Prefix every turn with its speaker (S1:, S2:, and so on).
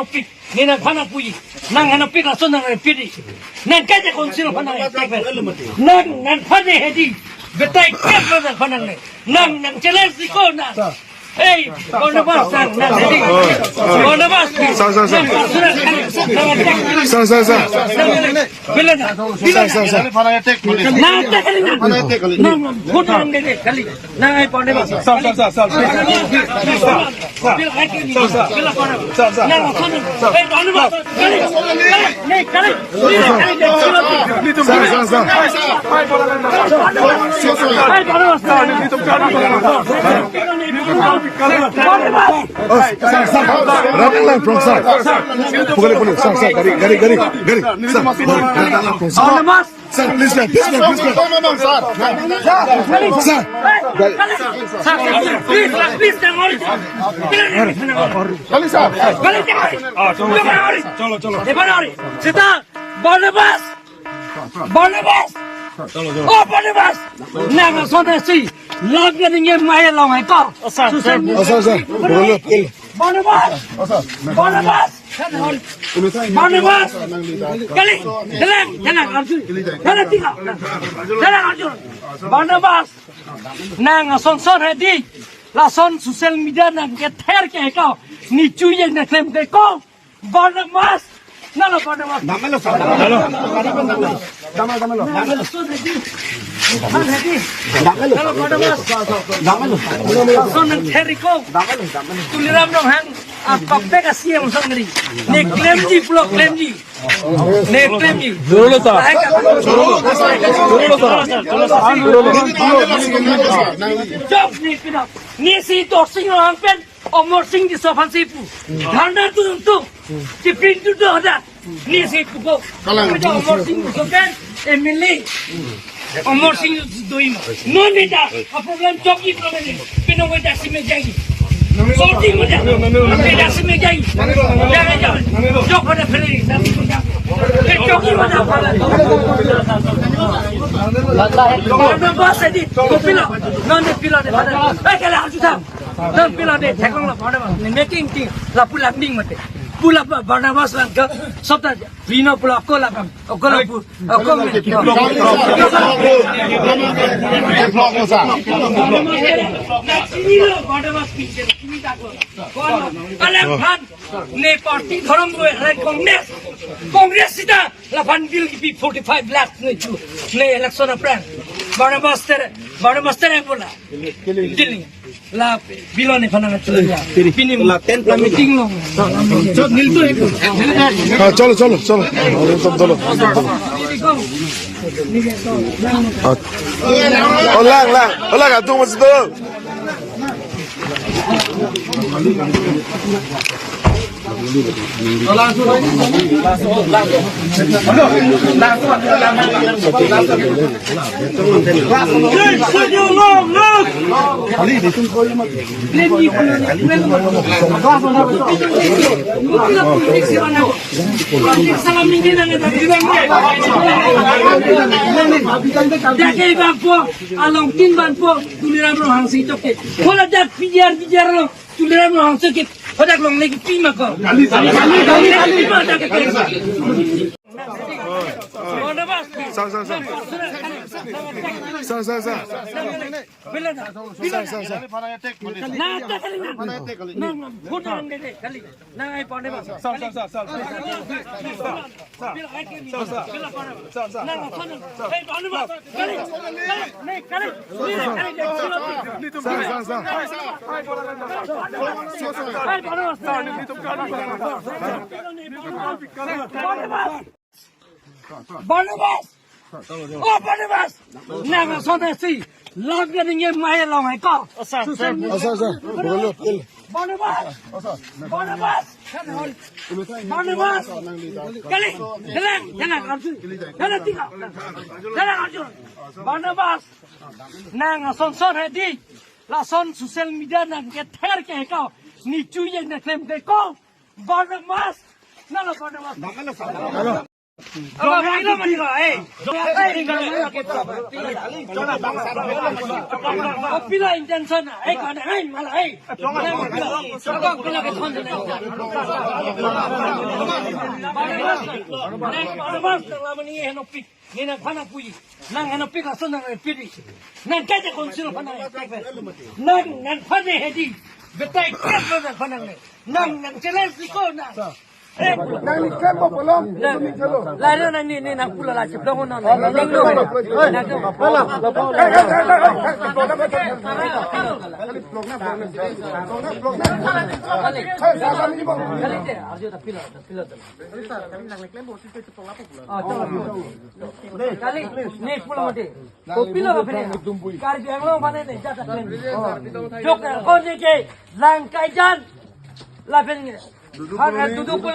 S1: opik, ni nang pana puji, nang opik la son nang pidi, nang kaje konsilo pana nang pana hedi, betai kep nang pana nang challenge siko na. Hey, Barnabas, nang hedi, Barnabas, bila na, nang hudu nang dede kali, nang ay Barnabas, bila ay kini, bila Barnabas, nang son, hey Barnabas, kali,
S2: Running line from side. Boleh. Sir, gari. Sir, from side. Sir, please stand.
S1: Barnabas. Oh, Barnabas! Nang sonasi, lagi ni maya long hai kau.
S2: Sir.
S1: Barnabas! Kali, jalan Arjun. Barnabas! Nang son hedi, la son social media nang ke ther ke kau. Ni cuy yang nak claim ke kau. Barnabas! Nalo Barnabas. Damalo. Son nang theriko. Tuliram dong hang. Pape kasih yang sangri. Ne claim ji. Dulu ta. Job ni pinap. Ni si torsing orang pen. Omor sing di sopan sipu. Dhanda tu. Di pintu tu ada. Ni sipu ko. Kalau omor sing di sopan. Emily. Omor sing doi mo. No nida. A problem jogi problem ni. Pino ko dah sime jagi. Sorting mo dah. Dah sime jagi. Jangan. Jog pada feri. Jogi mo dah. Barnabas tadi. Pila. Non pila de. Kalau harus tak. Dan pila de thekong la Barnabas making thing la pula ding mate pula Barnabas la ka sabta vino pula ko la Barnabas pinche kimi ta ko ala khan ne party dharam ko congress sita la fan bill ki 45 lakh ne election plan Barnabas tere bola killing la bilone fananga chulya pini la 10 la meeting lo so nilto
S2: चलो Hola, tú mas todo.
S1: along tin ban po tuliram ro hang si toke khola dak bijar lo tuliram ro hang se ke hodak long legi pima ko kali Barnabas! Oh, Barnabas! Nang sonasi, lagi ni maya long hai kau. Barnabas! Kali, jalan Arjun. Jalan Arjun. Barnabas! Nang son hedi, la son social media nang ke ther ke kau. Ni cuy yang nak claim ke kau. Barnabas! Nalo Barnabas. Apa pila man ko pila intention na kana ngayon malay pila ka thon na Además, la manía es no pic, ni na pana puyi, nang ano pic aso nang pili, nang kaya konsilo pana, nang pana hedi, betay kaya nang pana nang challenge ko na.
S2: Nang ni kempo polong, ni kelo.
S1: Lalo na ni nang pula la chip dong na. Kali ni pula mati. Pila ka pere. Kar biang lo mane ni jata klen. Jok ko ni ke lang kai jan. La pere ni. Har duduk